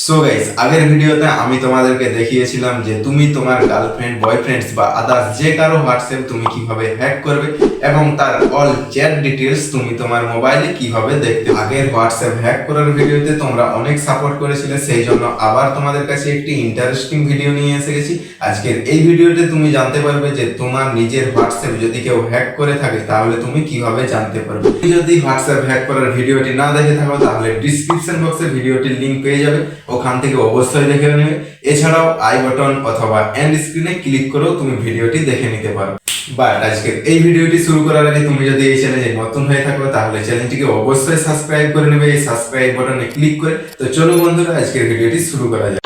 So guys, আগের ভিডিওতে আমি তোমাদেরকে দেখিয়েছিলাম যে তুমি তোমার গার্লফ্রেন্ড, বয়ফ্রেন্ডস বা আদার্স যে কারো হোয়াটসঅ্যাপ তুমি কিভাবে হ্যাক করবে এবং তার অল চ্যাট ডিটেলস তুমি তোমার মোবাইলে কিভাবে দেখতে। আগের হোয়াটসঅ্যাপ হ্যাক করার ভিডিওতে তোমরা অনেক সাপোর্ট করেছিলে, সেই জন্য আবার তোমাদের কাছে একটি ইন্টারেস্টিং ভিডিও নিয়ে এসে গেছি। আজকের এই ভিডিওতে তুমি জানতে পারবে যে তোমার নিজের হোয়াটসঅ্যাপ যদি কেউ হ্যাক করে থাকে তাহলে তুমি কিভাবে জানতে পারবে। তুমি যদি হোয়াটসঅ্যাপ হ্যাক করার ভিডিওটি না দেখে থাকো তাহলে ডিসক্রিপশন বক্সে ভিডিওটির লিংক পেয়ে যাবে, ওখান থেকে অবশ্যই দেখে নেবে। এছাড়াও আই বাটন অথবা এন্ড স্ক্রিনে ক্লিক করেও তুমি ভিডিওটি দেখে নিতে পারো। বাট আজকে এই ভিডিওটি শুরু করার আগে তুমি যদি এই চ্যানেলে নতুন হয়ে থাকো তাহলে চ্যানেলটিকে অবশ্যই সাবস্ক্রাইব করে নেবে এই সাবস্ক্রাইব বাটনে ক্লিক করে। তো চলো বন্ধুরা, আজকের ভিডিওটি শুরু করা যাক।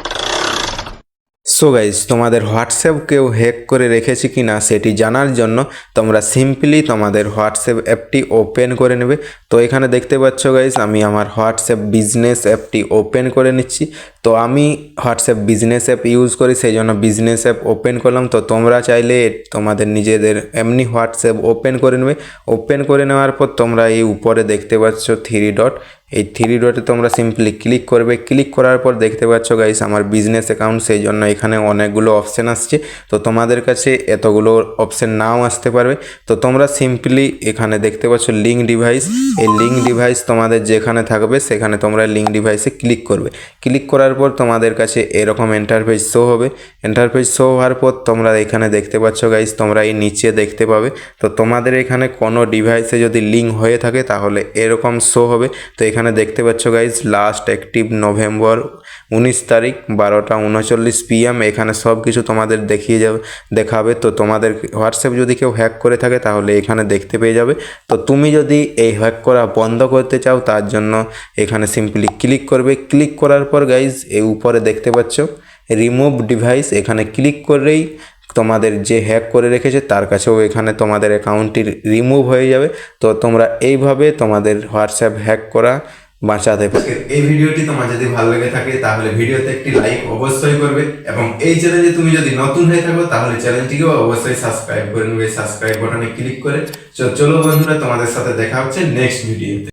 সো গাইজ, তোমাদের হোয়াটসঅ্যাপ কেউ হ্যাক করে রেখেছে কি না সেটি জানার জন্য তোমরা সিম্পলি তোমাদের হোয়াটসঅ্যাপ অ্যাপটি ওপেন করে নেবে। তো এখানে দেখতে পাচ্ছ গাইজ, আমি আমার হোয়াটসঅ্যাপ বিজনেস অ্যাপটি ওপেন করে নিচ্ছি। তো আমি হোয়াটসঅ্যাপ বিজনেস অ্যাপ ইউজ করি, সেই জন্য বিজনেস অ্যাপ ওপেন করলাম। তো তোমরা চাইলে তোমাদের নিজেদের এমনি হোয়াটসঅ্যাপ ওপেন করে নেবে। ওপেন করে নেওয়ার পর তোমরা এই উপরে দেখতে পাচ্ছ থ্রি ডট, এই থ্রি ডটে তোমরা সিম্পলি ক্লিক করবে। ক্লিক করার পর দেখতে পাচ্ছ গাইস আমার বিজনেস অ্যাকাউন্ট, সেই জন্য এখানে অনেকগুলো অপশান আসছে। তো তোমাদের কাছে এতগুলো অপশান নাও আসতে পারবে। তো তোমরা সিম্পলি এখানে দেখতে পাচ্ছ লিঙ্ক ডিভাইস, এই লিঙ্ক ডিভাইস তোমাদের যেখানে থাকবে সেখানে তোমরা লিঙ্ক ডিভাইসে ক্লিক করবে। ক্লিক করার পর তোমাদের কাছে এরকম ইন্টারফেস শো হবে। ইন্টারফেস শো হওয়ার পর তোমরা এখানে দেখতে পাচ্ছ গাইস, তোমরা এই নিচে দেখতে পাবে। তো তোমাদের এখানে কোনো ডিভাইসে যদি লিঙ্ক হয়ে থাকে তাহলে এরকম শো হবে। তো এখানে দেখতে পাচ্ছ গাইজ লাস্ট অ্যাক্টিভ নভেম্বর 19 তারিখ 12:39 PM, এখানে সব কিছু তোমাদের দেখাবে। তো তোমাদের হোয়াটসঅ্যাপ যদি কেউ হ্যাক করে থাকে তাহলে এখানে দেখতে পেয়ে যাবে। তো তুমি যদি এই হ্যাক করা বন্ধ করতে চাও তার জন্য এখানে সিম্পলি ক্লিক করবে। ক্লিক করার পর গাইজ এই উপরে দেখতে পাচ্ছ রিমুভ ডিভাইস, এখানে ক্লিক করলেই তোমাদের যে হ্যাক করে রেখেছে তার কাছেও এখানে তোমাদের অ্যাকাউন্টটি রিমুভ হয়ে যাবে। তো তোমরা এইভাবে তোমাদের হোয়াটসঅ্যাপ হ্যাক করা বাঁচাতে পারো। এই ভিডিওটি তোমার যদি ভালো লেগে থাকে তাহলে ভিডিওতে একটি লাইক অবশ্যই করবে এবং এই চ্যানেলে তুমি যদি নতুন হয়ে থাকো তাহলে চ্যানেলটিকেও অবশ্যই সাবস্ক্রাইব করে নেবে সাবস্ক্রাইব বাটনে ক্লিক করে। চলো বন্ধুরা, তোমাদের সাথে দেখা হচ্ছে নেক্সট ভিডিওতে।